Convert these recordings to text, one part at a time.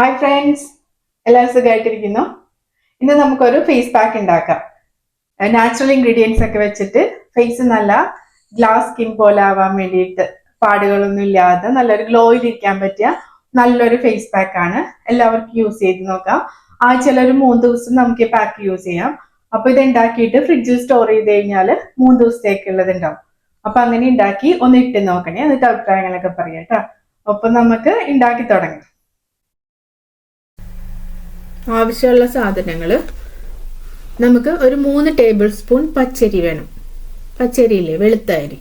Hi friends, എല്ലാവരും സുഖമായിട്ടിരിക്കുന്നു. ഇന്ന് നമുക്കൊരു ഫേസ് പാക്ക് ഉണ്ടാക്കാം. നാച്ചുറൽ ഇൻഗ്രീഡിയൻസ് ഒക്കെ വെച്ചിട്ട് ഫേസ് നല്ല ഗ്ലാസ് സ്കിൻ പോലെ ആവാൻ വേണ്ടിയിട്ട്, പാടുകളൊന്നും ഇല്ലാതെ നല്ലൊരു ഗ്ലോയിൽ ഇരിക്കാൻ പറ്റിയ നല്ലൊരു ഫേസ് പാക്ക് ആണ്. എല്ലാവർക്കും യൂസ് ചെയ്ത് നോക്കാം. ആഴ്ചയിൽ ഒരു 3 ദിവസം നമുക്ക് ഈ പാക്ക് യൂസ് ചെയ്യാം. അപ്പൊ ഇത് ഉണ്ടാക്കിയിട്ട് ഫ്രിഡ്ജിൽ സ്റ്റോർ ചെയ്ത് കഴിഞ്ഞാൽ 3 ദിവസത്തേക്കുള്ളത് ഉണ്ടാവും. അപ്പൊ അങ്ങനെ ഉണ്ടാക്കി ഒന്ന് ഇട്ട് നോക്കണേ, എന്നിട്ട് അഭിപ്രായങ്ങളൊക്കെ പറയാം കേട്ടോ. അപ്പൊ നമുക്ക് ഉണ്ടാക്കി തുടങ്ങാം. ആവശ്യമുള്ള സാധനങ്ങൾ, നമുക്ക് ഒരു 3 ടേബിൾ സ്പൂൺ പച്ചരി വേണം. പച്ചരിയില്ലേ, വെളുത്ത അരി.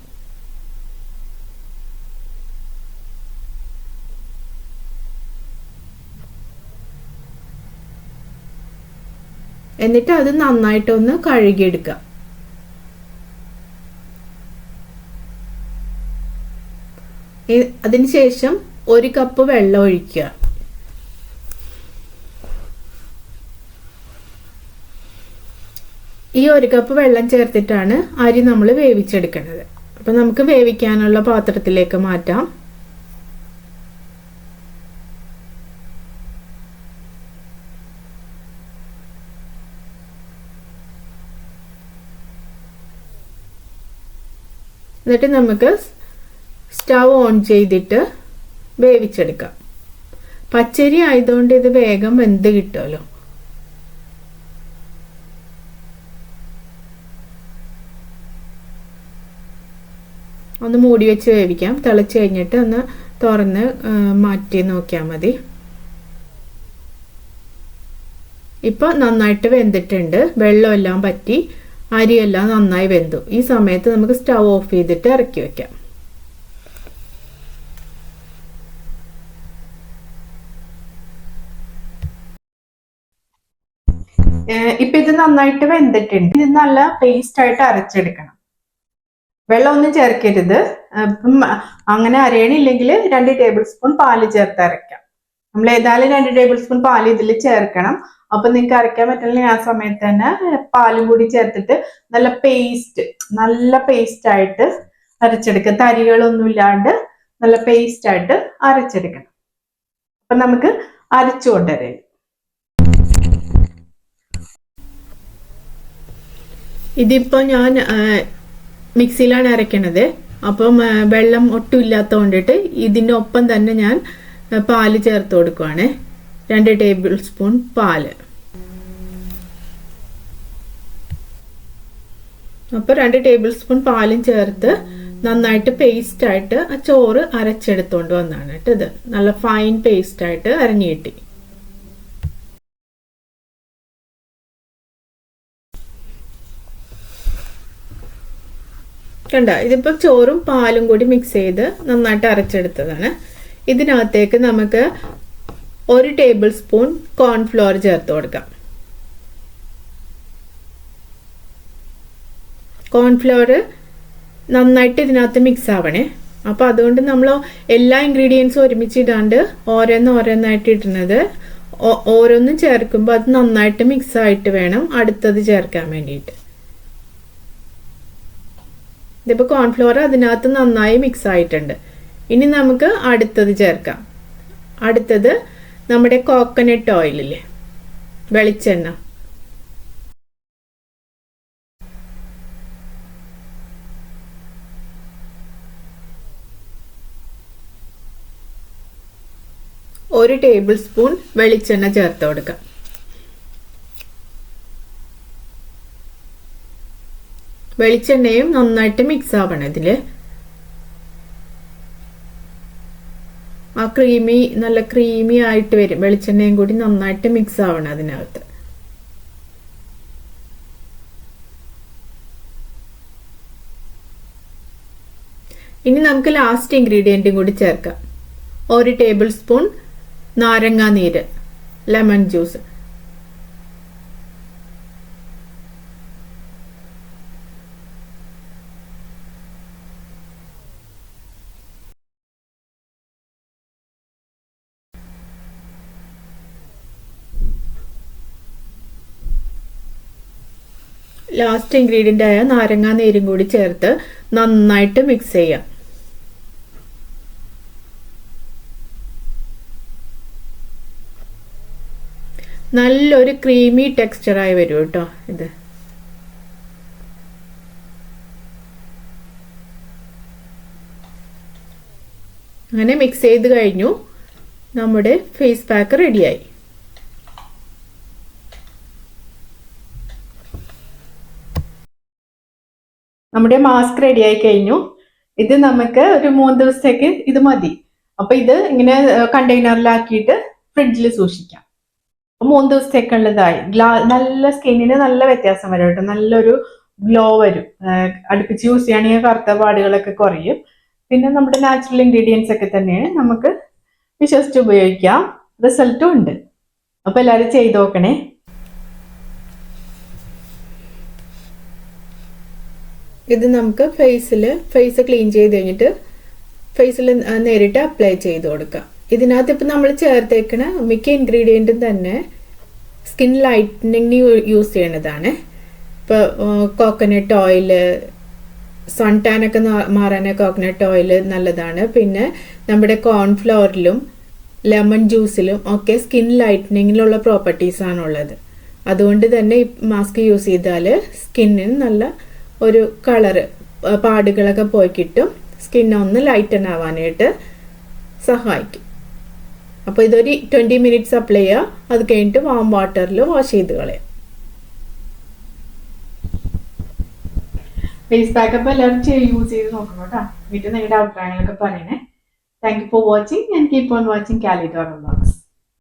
എന്നിട്ട് അത് നന്നായിട്ടൊന്ന് കഴുകിയെടുക്കുക. അതിനുശേഷം 1 കപ്പ് വെള്ളം ഒഴിക്കുക. ഈ 1 കപ്പ് വെള്ളം ചേർത്തിട്ടാണ് അരി നമ്മൾ വേവിച്ചെടുക്കുന്നത്. അപ്പൊ നമുക്ക് വേവിക്കാനുള്ള പാത്രത്തിലേക്ക് മാറ്റാം. എന്നിട്ട് നമുക്ക് സ്റ്റൗ ഓൺ ചെയ്തിട്ട് വേവിച്ചെടുക്കാം. പച്ചരി ആയതുകൊണ്ട് ഇത് വേഗം വെന്ത് കിട്ടുമല്ലോ. ഒന്ന് മൂടി വെച്ച് വേവിക്കാം. തിളച്ച് കഴിഞ്ഞിട്ട് ഒന്ന് തുറന്ന് മാറ്റി നോക്കിയാൽ മതി. ഇപ്പൊ നന്നായിട്ട് വെന്തിട്ടുണ്ട്. വെള്ളമെല്ലാം പറ്റി അരിയെല്ലാം നന്നായി വെന്തു. ഈ സമയത്ത് നമുക്ക് സ്റ്റൗ ഓഫ് ചെയ്തിട്ട് ഇറക്കി വെക്കാം. ഇപ്പൊ ഇത് നന്നായിട്ട് വെന്തിട്ടുണ്ട്. ഇത് നല്ല പേസ്റ്റ് ആയിട്ട് അരച്ചെടുക്കണം. വെള്ളമൊന്നും ചേർക്കരുത്. അങ്ങനെ അരയണില്ലെങ്കിൽ 2 ടേബിൾ സ്പൂൺ പാല് ചേർത്ത് അരയ്ക്കാം. നമ്മൾ ഏതായാലും 2 ടേബിൾ സ്പൂൺ പാല് ഇതിൽ ചേർക്കണം. അപ്പൊ നിങ്ങൾക്ക് അരയ്ക്കാൻ പറ്റില്ലെങ്കിൽ ആ സമയത്ത് തന്നെ പാലും കൂടി ചേർത്തിട്ട് നല്ല പേസ്റ്റ് ആയിട്ട് അരച്ചെടുക്കുക. തരികളൊന്നും ഇല്ലാണ്ട് നല്ല പേസ്റ്റ് ആയിട്ട് അരച്ചെടുക്കണം. അപ്പൊ നമുക്ക് അരച്ചു കൊണ്ടുവരാം. ഇതിപ്പോ ഞാൻ മിക്സിയിലാണ് അരയ്ക്കണത്. അപ്പം വെള്ളം ഒട്ടും ഇല്ലാത്ത കൊണ്ടിട്ട് ഇതിൻ്റെ ഒപ്പം തന്നെ ഞാൻ പാല് ചേർത്ത് കൊടുക്കുവാണ്. 2 ടേബിൾ സ്പൂൺ പാല്. അപ്പോൾ 2 ടേബിൾ സ്പൂൺ പാലും ചേർത്ത് നന്നായിട്ട് പേസ്റ്റ് ആയിട്ട് ആ ചോറ് അരച്ചെടുത്തോണ്ട് വന്നാണ് കേട്ടോ. ഇത് നല്ല ഫൈൻ പേസ്റ്റ് ആയിട്ട് അരഞ്ഞു കിട്ടി. കണ്ട, ഇതിപ്പോൾ ചോറും പാലും കൂടി മിക്സ് ചെയ്ത് നന്നായിട്ട് അരച്ചെടുത്തതാണ്. ഇതിനകത്തേക്ക് നമുക്ക് 1 ടേബിൾ സ്പൂൺ കോൺഫ്ലോർ ചേർത്ത് കൊടുക്കാം. കോൺഫ്ലോർ നന്നായിട്ട് ഇതിനകത്ത് മിക്സ് ആവണേ. അപ്പോൾ അതുകൊണ്ട് നമ്മൾ എല്ലാ ഇൻഗ്രീഡിയൻസും ഒരുമിച്ച് ഇടാണ്ട് ഓരോന്നായിട്ട് ഇടുന്നത്. ഓരോന്നും ചേർക്കുമ്പോൾ അത് നന്നായിട്ട് മിക്സ് ആയിട്ട് വേണം അടുത്തത് ചേർക്കാൻ വേണ്ടിയിട്ട്. ഇതിപ്പോൾ കോൺഫ്ലോർ അതിനകത്ത് നന്നായി മിക്സ് ആയിട്ടുണ്ട്. ഇനി നമുക്ക് അടുത്തത് ചേർക്കാം. അടുത്തത് നമ്മുടെ കോക്കനട്ട് ഓയിലില്ലേ, വെളിച്ചെണ്ണ. ഒരു ടേബിൾ സ്പൂൺ വെളിച്ചെണ്ണ ചേർത്ത് കൊടുക്കാം. വെളിച്ചെണ്ണയും നന്നായിട്ട് മിക്സ് ആവണം ഇതില്. ആ നല്ല ക്രീമി ആയിട്ട് വരും. വെളിച്ചെണ്ണയും കൂടി നന്നായിട്ട് മിക്സ് ആവണം അതിനകത്ത്. ഇനി നമുക്ക് ലാസ്റ്റ് ഇൻഗ്രീഡിയൻറ്റും കൂടി ചേർക്കാം. 1 ടേബിൾ സ്പൂൺ നാരങ്ങാ നീര്, ലെമൺ ജ്യൂസ്. ലാസ്റ്റ് ഇൻഗ്രീഡിയൻ്റ് ആയ നാരങ്ങാ നീരും കൂടി ചേർത്ത് നന്നായിട്ട് മിക്സ് ചെയ്യാം. നല്ലൊരു ക്രീമി ടെക്സ്ചറായി വരും കേട്ടോ ഇത്. അങ്ങനെ മിക്സ് ചെയ്ത് കഴിഞ്ഞു. നമ്മുടെ ഫേസ് പാക്ക് റെഡിയായി. നമ്മുടെ മാസ്ക് റെഡിയായി കഴിഞ്ഞു. ഇത് നമുക്ക് ഒരു 3 ദിവസത്തേക്ക് ഇത് മതി. അപ്പൊ ഇത് ഇങ്ങനെ കണ്ടെയ്നറിലാക്കിയിട്ട് ഫ്രിഡ്ജിൽ സൂക്ഷിക്കാം. 3 ദിവസത്തേക്കുള്ളതായി. നല്ല സ്കിന്നിന് നല്ല വ്യത്യാസം വരും കേട്ടോ. നല്ലൊരു ഗ്ലോ വരും. അടുപ്പിച്ച് യൂസ് ചെയ്യുകയാണെങ്കിൽ കറുത്ത പാടുകളൊക്കെ കുറയും. പിന്നെ നമ്മുടെ നാച്ചുറൽ ഇൻഗ്രീഡിയൻസ് ഒക്കെ തന്നെയാണ്, നമുക്ക് വിശ്വസിച്ച് ഉപയോഗിക്കാം. റിസൾട്ടും ഉണ്ട്. അപ്പൊ എല്ലാവരും ചെയ്ത് നോക്കണേ. ഇത് നമുക്ക് ഫേസ് ക്ലീൻ ചെയ്ത് കഴിഞ്ഞിട്ട് ഫേസിൽ നേരിട്ട് അപ്ലൈ ചെയ്ത് കൊടുക്കാം. ഇതിനകത്ത് ഇപ്പം നമ്മൾ ചേർത്തേക്കണ മിക്ക ഇൻഗ്രീഡിയൻറ്റും തന്നെ സ്കിൻ ലൈറ്റനിങ്ങിന് യൂസ് ചെയ്യണതാണ്. ഇപ്പോൾ കോക്കനട്ട് ഓയിൽ, സൺ ടാൻ ഒക്കെ മാറാൻ കോക്കനട്ട് ഓയിൽ നല്ലതാണ്. പിന്നെ നമ്മുടെ കോൺഫ്ലവറിലും ലെമൺ ജ്യൂസിലും ഒക്കെ സ്കിൻ ലൈറ്റനിങ്ങിലുള്ള പ്രോപ്പർട്ടീസാണുള്ളത്. അതുകൊണ്ട് തന്നെ ഈ മാസ്ക് യൂസ് ചെയ്താൽ സ്കിന്നിന് നല്ല ഒരു കളറ്, പാടുകളൊക്കെ പോയി കിട്ടും. സ്കിന്നൊന്ന് ലൈറ്റൻ ആവാനായിട്ട് സഹായിക്കും. അപ്പോൾ ഇതൊരു 20 മിനിറ്റ്സ് അപ്ലൈ ചെയ്യുക. അത് കഴിഞ്ഞിട്ട് വാം വാട്ടറിൽ വാഷ് ചെയ്ത് കളയാം. ഫേസ് പാക്ക് അപ്പോൾ എല്ലാവരും യൂസ് ചെയ്ത് നോക്കണം കേട്ടോ. വീട്ടിൽ നിങ്ങളുടെ അഭിപ്രായങ്ങളൊക്കെ പറയണേ. Thank you for watching and keep on watching കാലിഡോർ വ്ളോഗ്സ്.